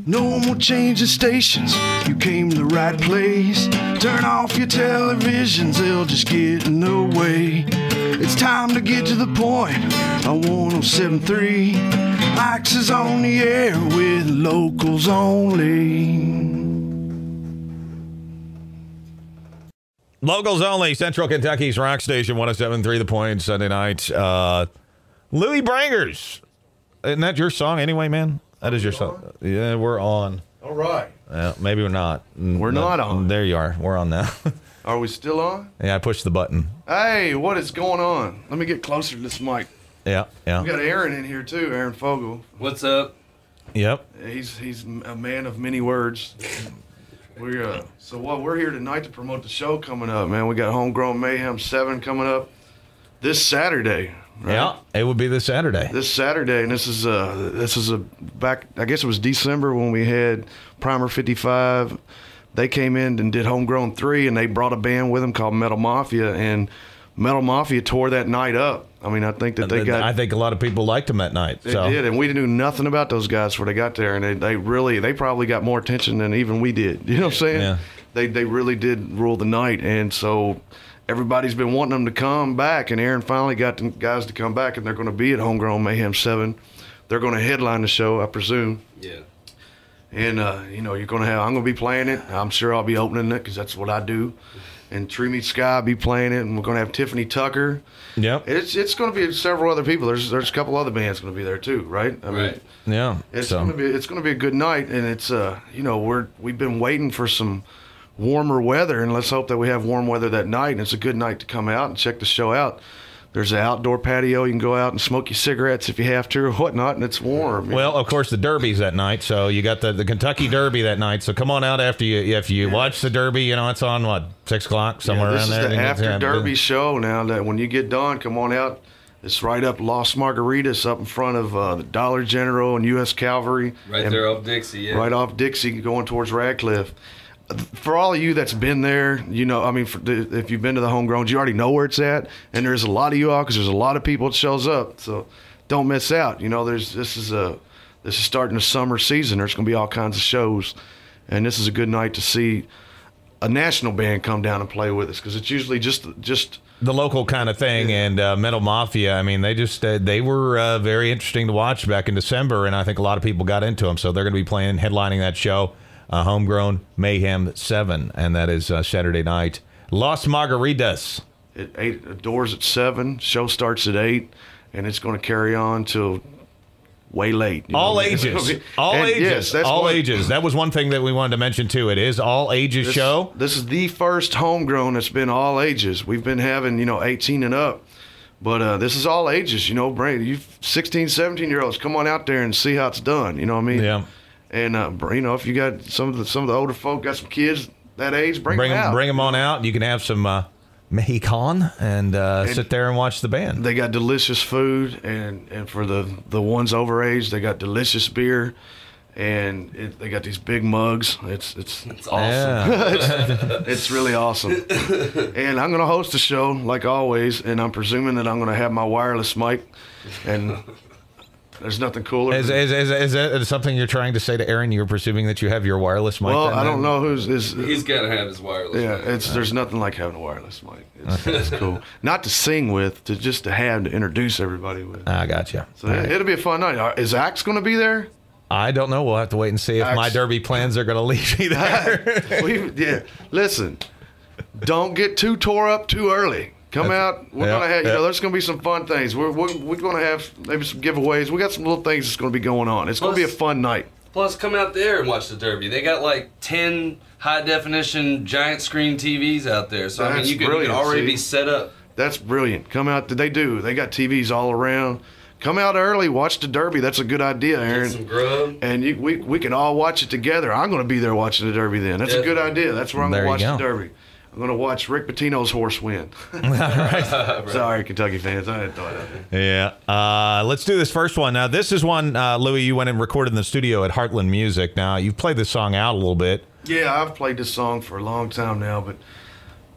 No more changing stations, you came to the right place. Turn off your televisions, they'll just get in the way. It's time to get to the point on 107.3. Ike's is on the air with locals only. Locals only, Central Kentucky's rock station, 107.3 The Point, Sunday night. Louis Brangers. Isn't that your song anyway, man? That is your song. Yeah, we're on. All right. Maybe we're not. We're not on. There you are. We're on now. Are we still on? Yeah, I pushed the button. Hey, what is going on? Let me get closer to this mic. Yeah. We got Aaron in here too, Aaron Fogel. What's up? Yep. He's a man of many words. We're here tonight to promote the show coming up, man. We got HomeGrown Mayhem 7 coming up this Saturday. Right? Yeah, it would be this Saturday. This Saturday, and this is back. I guess it was December when we had Primer 55. They came in and did HomeGrown 3, and they brought a band with them called Metal Mafia, and Metal Mafia tore that night up. I mean, I think that I think a lot of people liked them that night. They did, and we knew nothing about those guys before they got there, and they probably got more attention than even we did. You know what I'm saying? Yeah. They really did rule the night, and so everybody's been wanting them to come back, and Aaron finally got the guys to come back, and they're going to be at HomeGrown Mayhem 7. They're going to headline the show, I presume. Yeah. And, you're going to have, I'm going to be playing it. I'm sure I'll be opening it because that's what I do. And Tree Meets Sky will be playing it, and we're going to have Tiffany Tucker. Yep. It's going to be several other people. There's a couple other bands going to be there too, right? I mean, yeah. It's going to be a good night, and it's we've been waiting for some warmer weather, and let's hope that we have warm weather that night, and it's a good night to come out and check the show out. There's an outdoor patio. You can go out and smoke your cigarettes if you have to or whatnot, and it's warm. Well, of course, the Derby's that night, so you got the Kentucky Derby that night. So come on out after you watch the Derby. It's on, 6 o'clock, somewhere around there? This is the after Derby show now. That when you get done, come on out. It's right up Los Margaritas, up in front of the Dollar General and U.S. Cavalry. Right there off Dixie, yeah. Right off Dixie, going towards Radcliffe. For all of you that's been there, if you've been to the HomeGrowns, you already know where it's at, and there's a lot of you all because there's a lot of people that shows up. So don't miss out. This is starting the summer season. There's going to be all kinds of shows, and this is a good night to see a national band come down and play with us because it's usually just the local kind of thing. And Metal Mafia, I mean, they were very interesting to watch back in December, and I think a lot of people got into them. So they're going to be headlining that show. HomeGrown Mayhem 7, and that is Saturday night. Los Margaritas. At 8, doors at 7, show starts at 8, and it's going to carry on till way late. All ages. All ages. Yes, all ages. That was one thing that we wanted to mention, too. It is all ages show. This is the first HomeGrown that's been all ages. We've been having, 18 and up. But this is all ages, you 16, 17-year-olds, come on out there and see how it's done. You know what I mean? Yeah. And if you got some of the older folk got some kids that age, bring them out. Bring them on out. You can have some Mexican and sit there and watch the band. They got delicious food, and for the ones over age, they got delicious beer, and they got these big mugs. It's awesome. Yeah. It's really awesome. And I'm going to host the show like always, and I'm presuming that I'm going to have my wireless mic and. There's nothing cooler. Is that something you're trying to say to Aaron? You're presuming that you have your wireless mic? Well, I don't know He's got to have his wireless mic. Yeah, there's nothing like having a wireless mic. It's cool. Not to sing with, just to have to introduce everybody with. I gotcha. So it'll be a fun night. Is Axe going to be there? I don't know. We'll have to wait and see if my Derby plans are going to leave me there. Listen, don't get too tore up too early. Come out. We're gonna have, there's gonna be some fun things. We're gonna have maybe some giveaways. We got some little things that's gonna be going on. It's gonna be a fun night. Plus, come out there and watch the Derby. They got like 10 high definition giant screen TVs out there. So you can already be set up. That's brilliant. Come out. They got TVs all around. Come out early. Watch the Derby. That's a good idea, Aaron. Get some grub. And we can all watch it together. I'm gonna be there watching the Derby then. That's a good idea. That's where I'm gonna watch the Derby. I'm going to watch Rick Pitino's horse win. Right. Sorry, Kentucky fans. I didn't throw it out there. Yeah. Let's do this first one. Now, this is one, Louis, you went and recorded in the studio at Heartland Music. Now, you've played this song out a little bit. Yeah, I've played this song for a long time now, but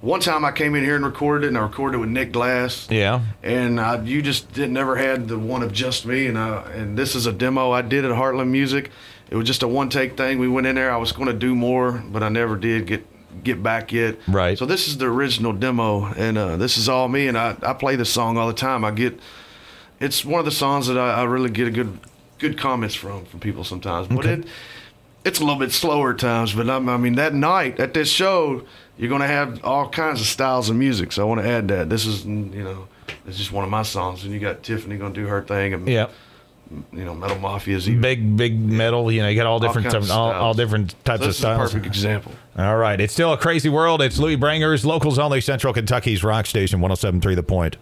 one time I came in here and recorded it, and I recorded it with Nick Glass. Yeah. And you just never had the one of just me, and this is a demo I did at Heartland Music. it was just a one-take thing. We went in there. I was going to do more, but I never did get back yet. Right. So this is the original demo, and this is all me, and I play this song all the time. It's one of the songs that I really get a good comments from people sometimes. But it's a little bit slower at times. But I mean, that night at this show, you're going to have all kinds of styles of music. So I want to add that. This is, it's just one of my songs, and you got Tiffany going to do her thing, and Metal Mafia's even big metal. You got all different all different types of styles. This is a perfect example. All right, it's still a crazy world. It's Louis Branger's Locals Only, Central Kentucky's rock station, 107.3 The Point.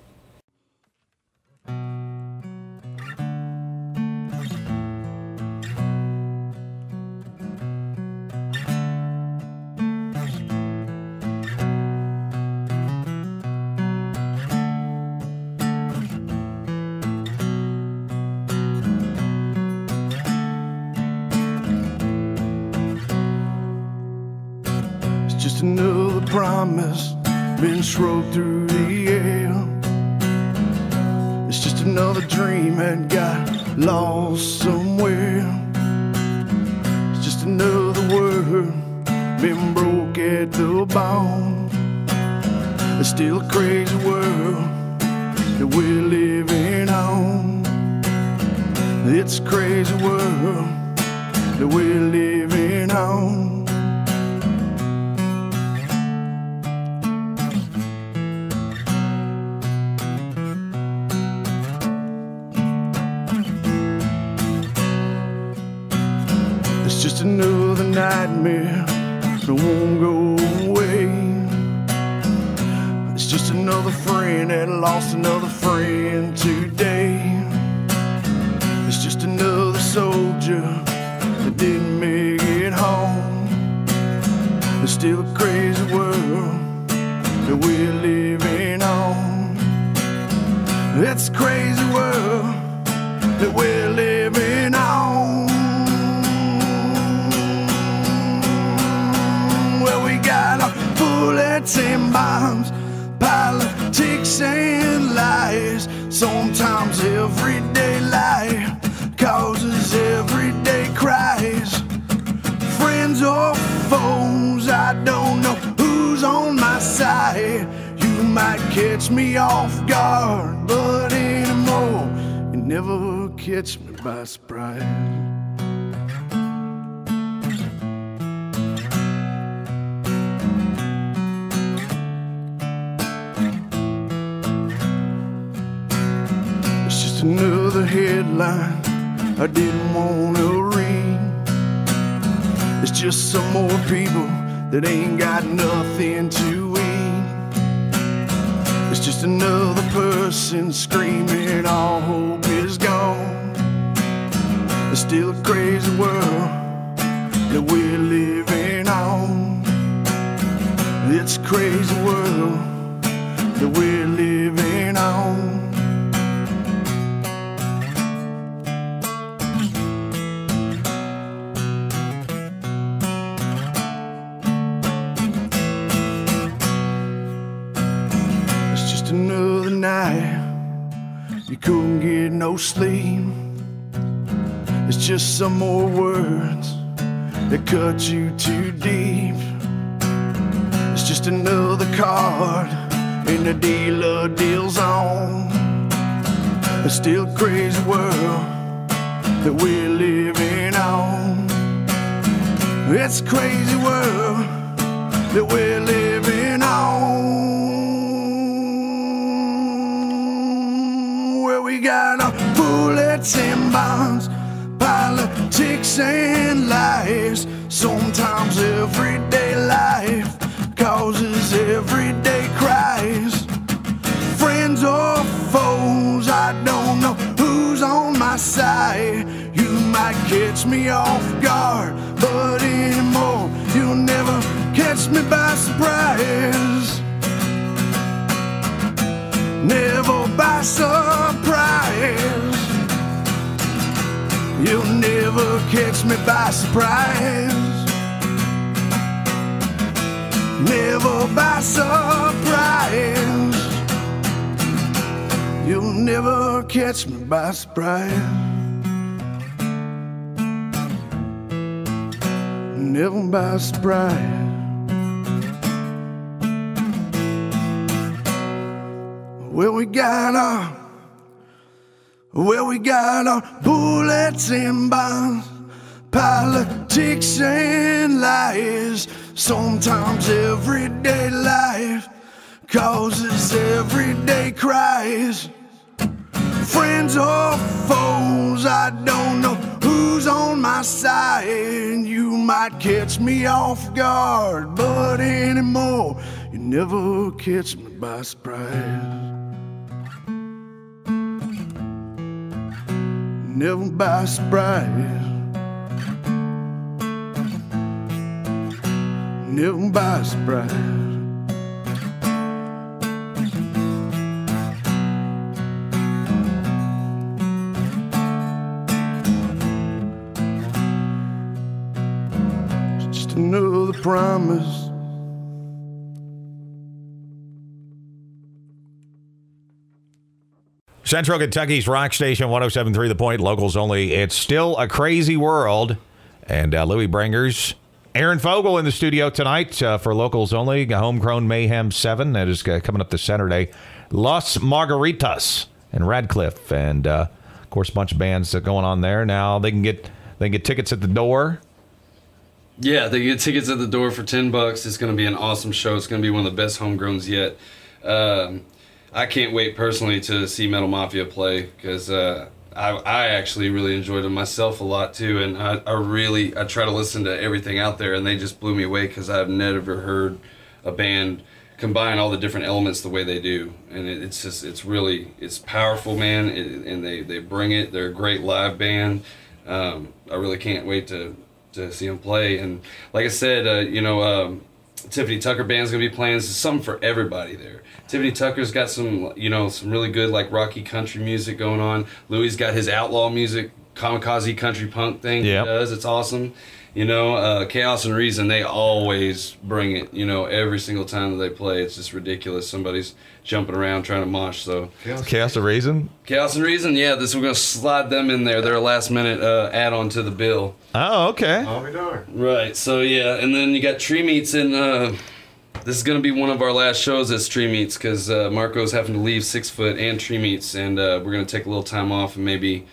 Just another promise been shrugged through the air. It's just another dream that got lost somewhere. It's just another word been broke at the bone. It's still a crazy world that we're living on. It's a crazy world that we're living on. It's just another nightmare that won't go away. It's just another friend that lost another friend today. It's just another soldier that didn't make it home. It's still a crazy world that we're living on. It's a crazy world that we're living on. Got bullets and bombs, politics and lies. Sometimes everyday life causes everyday cries. Friends or foes, I don't know who's on my side. You might catch me off guard, but anymore you never catch me by surprise. Another headline I didn't want to read. It's just some more people that ain't got nothing to eat. It's just another person screaming all hope is gone. It's still a crazy world that we're living on. It's a crazy world that we're living on. Another night you couldn't get no sleep. It's just some more words that cut you too deep. It's just another card and the dealer deals on. It's still a crazy world that we're living on. It's a crazy world that we're living on. We got bullets and bombs, politics and lies. Sometimes everyday life causes everyday cries. Friends or foes, I don't know who's on my side. You might catch me off guard, but anymore you'll never catch me by surprise. Never by surprise. You'll never catch me by surprise. Never by surprise. You'll never catch me by surprise. never by surprise. Well, we got our bullets and bombs, politics and lies. Sometimes everyday life causes everyday cries. Friends or foes, I don't know who's on my side. You might catch me off guard, but anymore, you never catch me by surprise. Never by surprise. Never by surprise. It's just another promise. Central Kentucky's rock station, 107.3 The Point, locals only. It's still a crazy world. And Louis Brangers, Aaron Fogle in the studio tonight for locals only. Homegrown Mayhem 7. That is coming up this Saturday. Los Margaritas in Radcliffe. And, of course, a bunch of bands going on there. Now they can get tickets at the door. Yeah, they get tickets at the door for $10. It's going to be an awesome show. It's going to be one of the best homegrowns yet. I can't wait personally to see Metal Mafia play because I actually really enjoyed them myself a lot too, and I try to listen to everything out there, and they just blew me away because I've never heard a band combine all the different elements the way they do, and it's powerful, man, and they bring it. They're a great live band. I really can't wait to see them play, and like I said, Tiffany Tucker band's gonna be playing. This is something for everybody there. Tiffany Tucker's got some really good like rocky country music going on. Louis got his outlaw music, kamikaze country punk thing. Yep. He does. It's awesome. Chaos and Reason, they always bring it. Every single time that they play, it's just ridiculous. Somebody's jumping around trying to mosh. So Chaos and Reason. Chaos and Reason. Yeah, we're gonna slide them in there. They're a last minute add-on to the bill. Oh, okay. I'll be darned. Right. So yeah, and then you got Tree Meats in. This is going to be one of our last shows at Tree Meats because Marco's having to leave 6 Foot and Tree Meats, and we're going to take a little time off, and maybe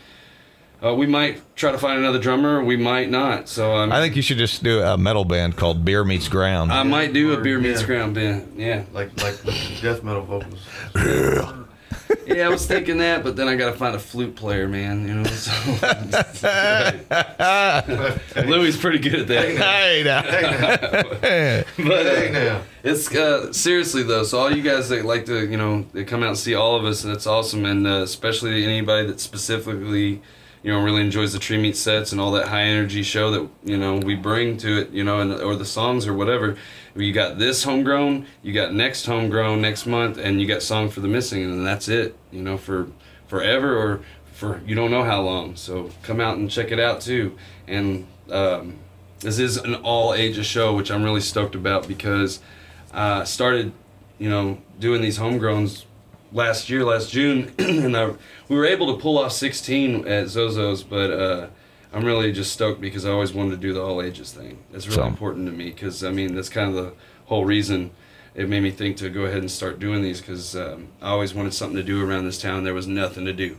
we might try to find another drummer, or we might not. So I think you should just do a metal band called Beer Meets Ground. I might do a Beer Meets Ground band, yeah. Like death metal vocals. Yeah, I was thinking that, but then I got to find a flute player, man. So. Louis pretty good at that. Hey now. It's seriously though. So all you guys that like to, they come out and see all of us, and that's awesome. And especially anybody that specifically, really enjoys the Tree Meat sets and all that high energy show that we bring to it, or the songs or whatever. You got this Homegrown, you got next Homegrown next month, and you got Song for the Missing, and that's it, for forever or for you don't know how long. So come out and check it out too. And this is an all ages show, which I'm really stoked about because I started, doing these Homegrowns last June, and we were able to pull off 16 at Zozo's, but I'm really just stoked because I always wanted to do the all ages thing. It's really important to me because, that's kind of the whole reason it made me think to go ahead and start doing these because I always wanted something to do around this town. There was nothing to do.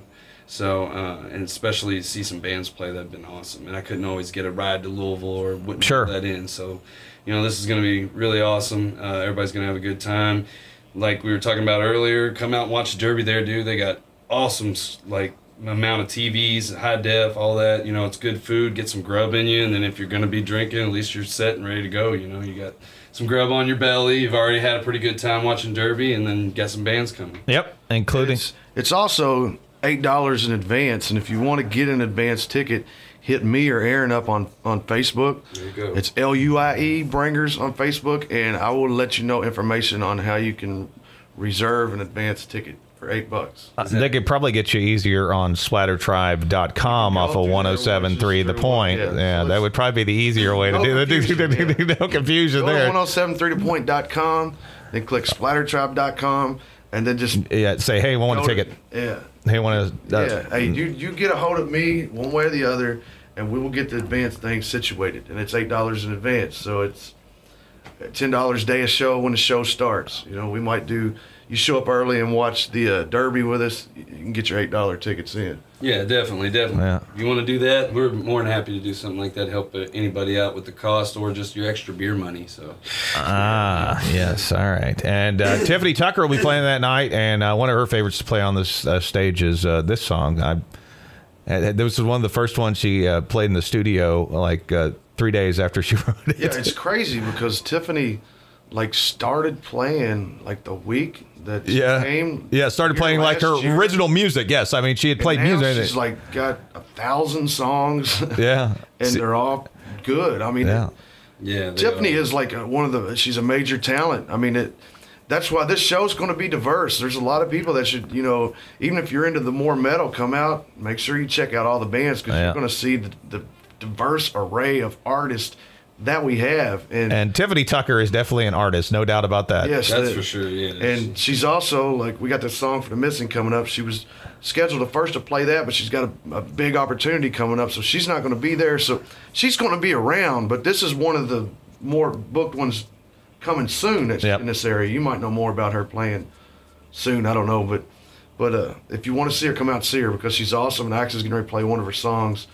So, and especially see some bands play, that'd been awesome. And I couldn't always get a ride to Louisville or wouldn't put that in. So, this is going to be really awesome. Everybody's going to have a good time. Like we were talking about earlier, come out and watch the Derby there, dude. They got awesome, amount of TVs, high def, all that. It's good food, get some grub in you, and then if you're going to be drinking, at least you're set and ready to go. You got some grub on your belly. You've already had a pretty good time watching Derby, and then got some bands coming. Yep, including. It's also $8 in advance, and if you want to get an advance ticket, hit me or Aaron up on Facebook. There you go. It's LUIE Bringers on Facebook, and I will let you know information on how you can reserve an advance ticket for $8. They could probably get you easier on splattertribe.com off of 107.3 The Point. Yeah, that would probably be the easier way to do it. No confusion there. Go to 107.3thepoint.com, then click splattertribe.com, and then just say, hey, I want a ticket. Yeah. Hey, want to? Hey, you get a hold of me one way or the other, and we will get the advance thing situated, and it's $8 in advance. So it's $10 a day a show when the show starts. You know, we might do. You show up early and watch the Derby with us, you can get your $8 tickets in. Yeah, definitely. Yeah. If you want to do that, we're more than happy to do something like that, help anybody out with the cost or just your extra beer money. So. Yes, all right. And Tiffany Tucker will be playing that night, and one of her favorites to play on this stage is this song. This was one of the first ones she played in the studio, like 3 days after she wrote it. Yeah, it's crazy because Tiffany, like, started playing like the week that she came. Yeah, started playing like her original music. Yes, I mean she had played now music. She's like got 1,000 songs. Yeah, and they're all good. I mean, Tiffany is like she's a major talent. I mean, that's why this show's going to be diverse. There's a lot of people that should, you know, even if you're into the more metal, come out. Make sure you check out all the bands because you're going to see the diverse array of artists that we have. And Tiffany Tucker is definitely an artist, no doubt about that. Yes, that's for sure. Yeah, and she's also like, we got this song for the Missing coming up. She was scheduled at first to play that, but she's got a big opportunity coming up, so she's not going to be there. So she's going to be around, but this is one of the more booked ones coming soon in this area. You might know more about her playing soon. I don't know, but if you want to see her, come out and see her because she's awesome. And Axe is getting ready to play one of her songs.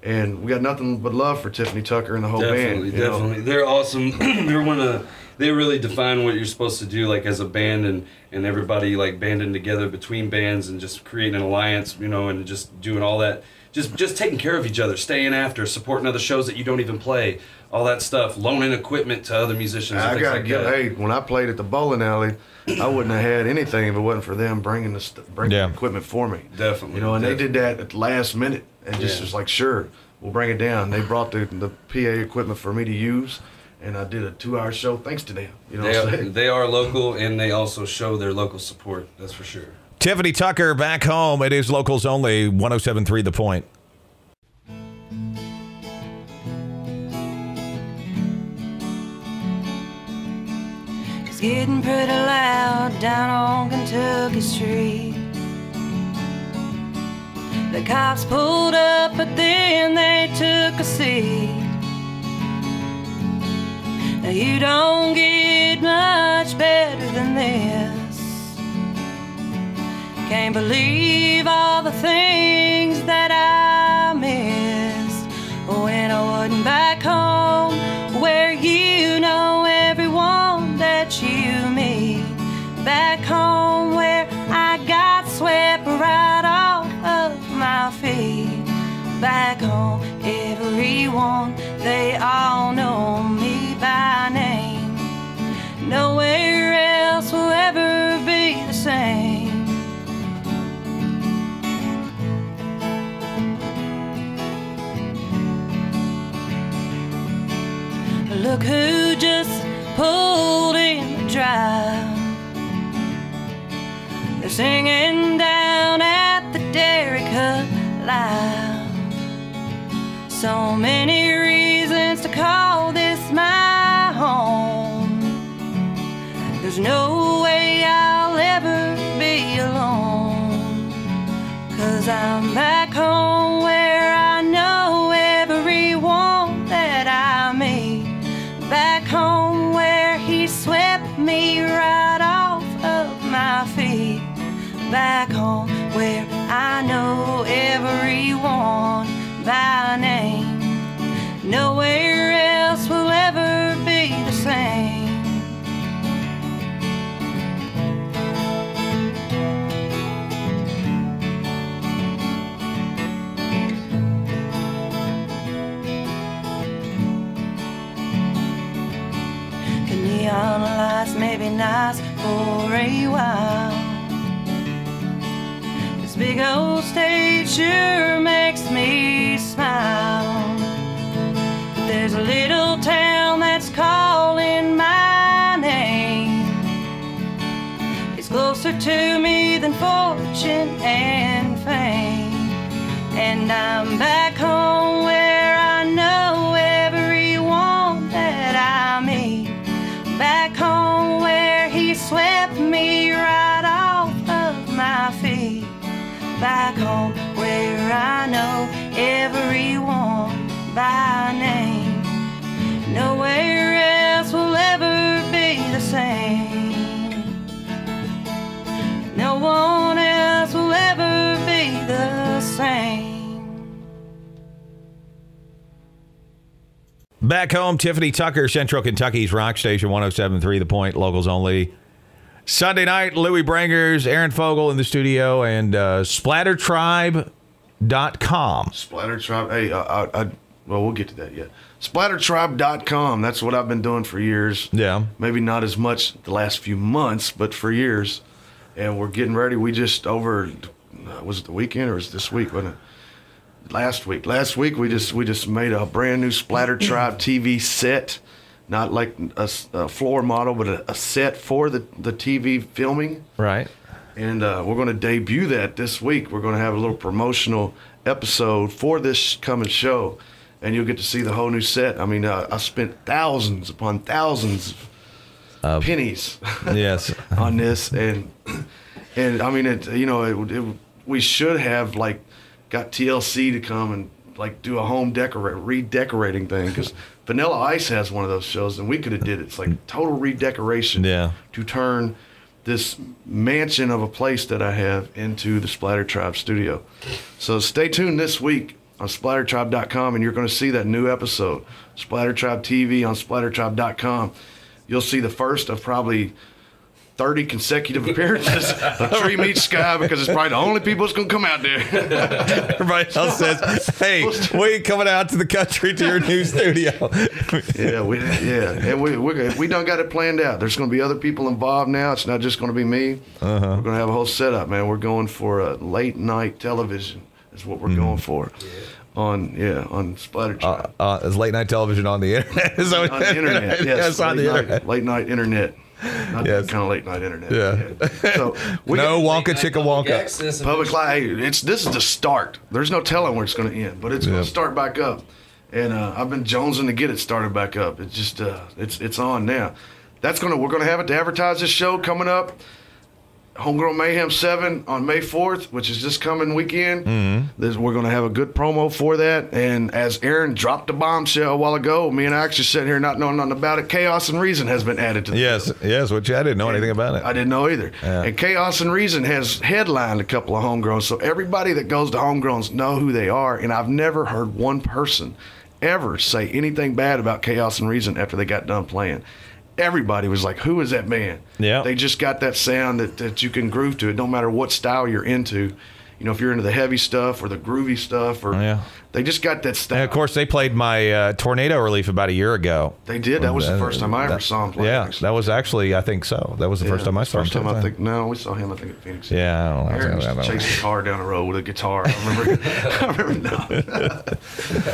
And we got nothing but love for Tiffany Tucker and the whole band. Definitely. They're awesome. They really define what you're supposed to do, like as a band, and everybody like banding together between bands and just creating an alliance, you know, and just doing all that. Just taking care of each other, staying after, supporting other shows that you don't even play, all that stuff, loaning equipment to other musicians. Hey, when I played at the bowling alley, I wouldn't have had anything if it wasn't for them bringing the equipment for me. Definitely. You know, and they did that at the last minute. And just was like, sure, we'll bring it down. They brought the PA equipment for me to use, and I did a 2-hour show thanks to them. You know, they are local, and they also show their local support. That's for sure. Tiffany Tucker back home. It is locals only. 107.3 The Point. It's getting pretty loud down on Kentucky Street. The cops pulled up, but then they took a seat. Now you don't get much better than this. Can't believe all the things that I missed when I wasn't back home, where you know everyone that you meet. Back home where I got swept right off of my feet. Back home, everyone, they all know me by name. Nowhere else will ever be the same. Look who just pulled in the drive. They're singing down at the Dairy Cup Live. So many reasons to call this my home. There's no way I'll ever be alone. 'Cause I'm back home where I know everyone that I meet. Back home where he swept me right off of my feet. Back home where I know everyone by name. Nowhere else will ever be the same. The neon lights may be nice for a while. This big old stage sure makes me smile. But there's a little town that's calling my name. It's closer to me than fortune and fame. And I'm back home where I know everyone that I meet. Back home where he swept me right off of my feet. Back home where I know everyone by name. Nowhere else will ever be the same. No one else will ever be the same. Back home, Tiffany Tucker, Central Kentucky's rock station, 107.3 The Point, locals only. Sunday night, Louis Brangers, Aaron Fogle in the studio, and SplatterTribe.com. Splatter Tribe. Hey, well, we'll get to that yet. SplatterTribe.com. That's what I've been doing for years. Yeah. Maybe not as much the last few months, but for years. And we're getting ready. We just was it the weekend or was it this week? Wasn't it? Last week we just made a brand new Splatter Tribe TV set, not like a floor model, but a set for the TV filming. Right. And we're going to debut that this week. We're going to have a little promotional episode for this coming show, and you'll get to see the whole new set. I mean, I spent thousands upon thousands of pennies, yes, on this, and I mean, we should have like got TLC to come and like do a home redecorating thing, because Vanilla Ice has one of those shows, and we could have did it. It's like total redecoration to turn this mansion of a place that I have into the Splatter Tribe studio. So stay tuned this week on SplatterTribe.com, and you're going to see that new episode, Splatter Tribe TV on SplatterTribe.com. You'll see the first of probably 30 consecutive appearances of Tree Meets Sky, because it's probably the only people that's going to come out there. Everybody else says, hey, we ain't coming out to the country to your new studio. And we done got it planned out. There's going to be other people involved now. It's not just going to be me. We're going to have a whole setup, man. We're going for a late night television is what we're going for. On Splatter Tribe. Is late night television on the internet? On the internet, yes. On the internet. Late night internet. Not that kind of late night internet. Yeah. So no Wonka Chicka Wonka. Public life. Hey, this is the start. There's no telling where it's going to end, but it's going to start back up. And I've been jonesing to get it started back up. It's just it's on now. We're going to have it to advertise this show coming up. HomeGrown Mayhem 7 on May 4th, which is this coming weekend. We're going to have a good promo for that. And as Aaron dropped the bombshell a while ago, me and I actually sitting here not knowing nothing about it. Chaos and Reason has been added to the show. Yes, which I didn't know anything about it. I didn't know either. Yeah. And Chaos and Reason has headlined a couple of Homegrowns. So everybody that goes to Homegrowns know who they are. And I've never heard one person ever say anything bad about Chaos and Reason after they got done playing. Everybody was like, who is that band? Yeah. They just got that sound that you can groove to. It don't matter what style you're into. You know, if you're into the heavy stuff or the groovy stuff, or they just got that style. And of course, they played my Tornado Relief about a year ago. They did. That was the first time I ever saw them play. Yeah, actually. That was actually, I think so. That was the first time I saw him. We saw him, I think, at Phoenix. Yeah, I don't know. Aaron used to chase the car down the road with a guitar. I remember now.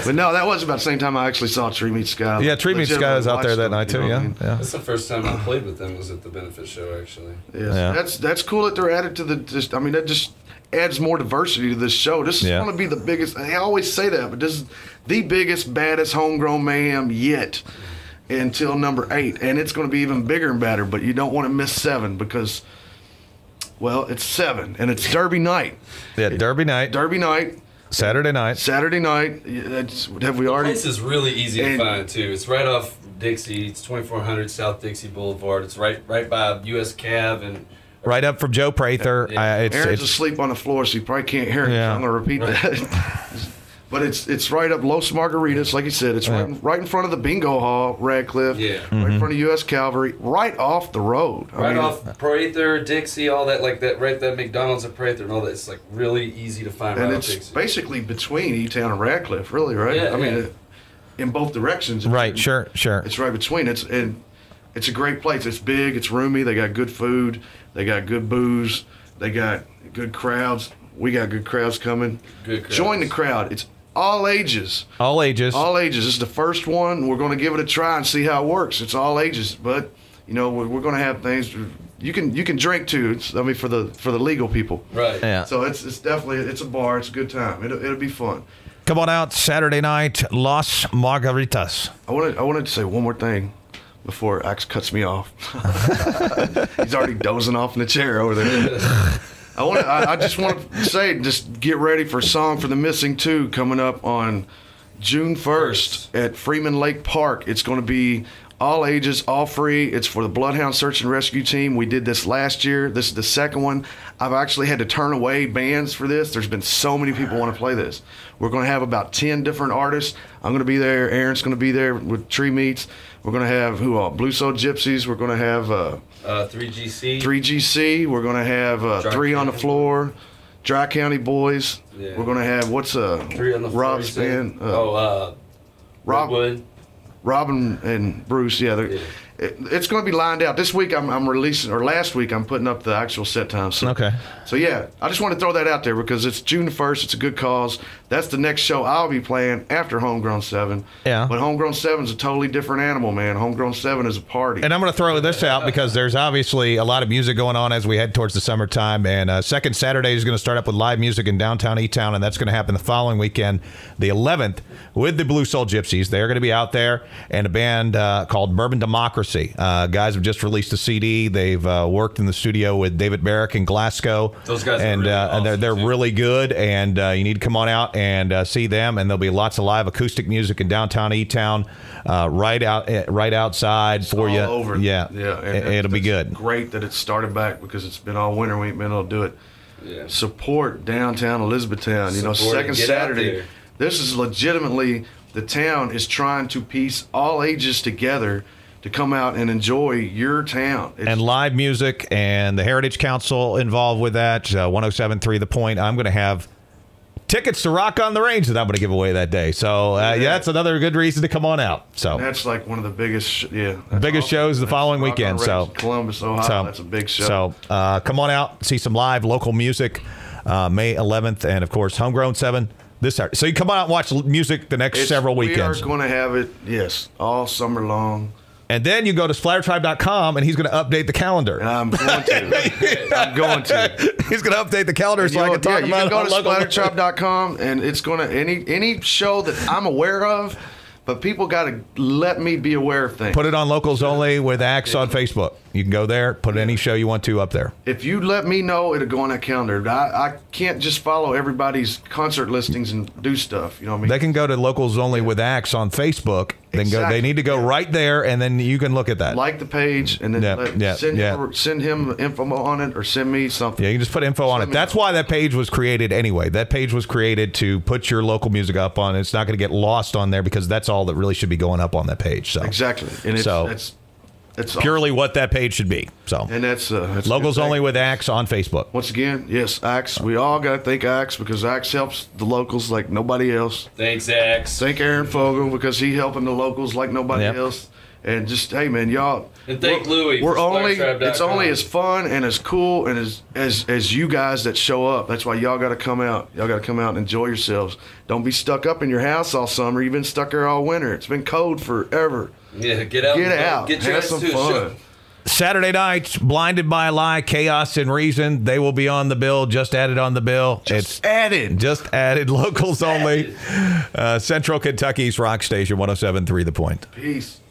But no, that was about the same time I actually saw Tree Meets Sky. Yeah, Tree Meets Sky was out there that night, too, yeah. That's the first time I played with them, was at the benefit show, actually. Yes. That's cool that they're added to that just adds more diversity to this show. This is going to be the biggest. I always say that, but this is the biggest, baddest homegrown mayhem yet until number 8, and it's going to be even bigger and badder. But you don't want to miss 7 because, well, it's 7 and it's Derby night. Yeah, Derby night. Saturday night. Have we already? The place is really easy to find too. It's right off Dixie. It's 2400 South Dixie Boulevard. It's right by U.S. Cav and. Right up from Joe Prather. Aaron's asleep on the floor, so you probably can't hear him. So I'm going to repeat that. But it's right up Los Margaritas, like you said. It's right in front of the bingo hall, Radcliffe. Yeah. Right in front of U.S. Cavalry, right off the road. Off Prather, Dixie, all that, like that, right that McDonald's at Prather and all that. It's like really easy to find. And it's basically between E-Town and Radcliffe, really, right? Yeah, I mean, in both directions. Right, sure. It's right between. It's a great place. It's big. It's roomy. They got good food. They got good booze. They got good crowds. We got good crowds coming. Join the crowd. It's all ages. All ages. This is the first one. We're going to give it a try and see how it works. It's all ages, but we're going to have things. You can drink too. For the legal people. Right. Yeah. So it's definitely a bar. It's a good time. It'll be fun. Come on out Saturday night, Los Margaritas. I wanted to say one more thing before Axe cuts me off. He's already dozing off in the chair over there. I just want to say, just get ready for Song for the Missing 2 coming up on June 1st at Freeman Lake Park. It's going to be all ages, all free. It's for the Bloodhound Search and Rescue Team. We did this last year. This is the second one. I've actually had to turn away bands for this. There's been so many people want to play this. We're going to have about 10 different artists. I'm going to be there. Aaron's going to be there with Tree Meats. We're going to have Blue Soul Gypsies. We're going to have 3GC. 3GC. We're going to have Three on the Floor. Dry County Boys. Yeah. We're going to have Three on the Floor. Rob's band. Redwood. Robin and Bruce, it's going to be lined out. This week I'm releasing, or last week I'm putting up the actual set time. So, okay. So yeah, I just want to throw that out there because it's June 1st. It's a good cause. That's the next show I'll be playing after Homegrown 7. Yeah. But Homegrown 7 is a totally different animal, man. Homegrown 7 is a party. And I'm going to throw this out because there's obviously a lot of music going on as we head towards the summertime. And second Saturday is going to start up with live music in downtown E-Town, and that's going to happen the following weekend, the 11th, with the Blue Soul Gypsies. They're going to be out there, and a band called Bourbon Democracy. Guys have just released a CD. They've worked in the studio with David Barrick in Glasgow. Those guys and, are really awesome, and they're really good, and you need to come on out and see them. And there'll be lots of live acoustic music in downtown E-Town, right outside it's for all you. Over. Yeah, it'll be good. Great that it started back because it's been all winter. We ain't been able to do it. Yeah. Support downtown Elizabethtown. Second Saturday. This is legitimately, the town is trying to piece all ages together to come out and enjoy your town. And live music, and the Heritage Council involved with that. 107.3 The Point. I'm going to have tickets to Rock on the Range that I'm going to give away that day. So that's another good reason to come on out. So and that's like one of the biggest, shows the following weekend. So Columbus, Ohio. That's a big show. So come on out, see some live local music, May 11th, and of course Homegrown 7 this Saturday. So you come out and watch music the next several weekends. We are going to have it, all summer long. And then you go to splattertribe.com, and he's going to update the calendar. And I'm going to. I'm going to. He's going to update the calendar so I can talk about it. You can go to splattertribe.com, and it's going to any show that I'm aware of, but people got to let me be aware of things. Put it on Locals Only with Axe on Facebook. You can go there, put any show you want to up there. If you let me know, it'll go on that calendar. I can't just follow everybody's concert listings and do stuff. You know what I mean? They can go to Locals Only with Axe on Facebook. They need to go right there, and then you can look at that. Like the page, and then send him info on it, or send me something. Yeah, you can just put info on it. That's why that page was created anyway. That page was created to put your local music up on. It's not going to get lost on there because that's all that really should be going up on that page. So exactly, and it's purely awesome. What that page should be. So and that's Locals Only with Axe on Facebook. Once again, yes, Axe. We all got to thank Axe because Axe helps the locals like nobody else. Thanks, Axe. Thank Aaron Fogel because he helping the locals like nobody else. And just hey man, y'all. And thank Louie. It's only as fun and as cool and as you guys that show up. That's why y'all got to come out. Y'all got to come out and enjoy yourselves. Don't be stuck up in your house all summer. You've been stuck there all winter. It's been cold forever. Yeah, get out. Get your ass some to fun. a show. Saturday night, Blinded by a Lie, Chaos and Reason. They will be on the bill. Just added on the bill. Just added. Locals only. Central Kentucky's Rock Station 107.3 The Point. Peace.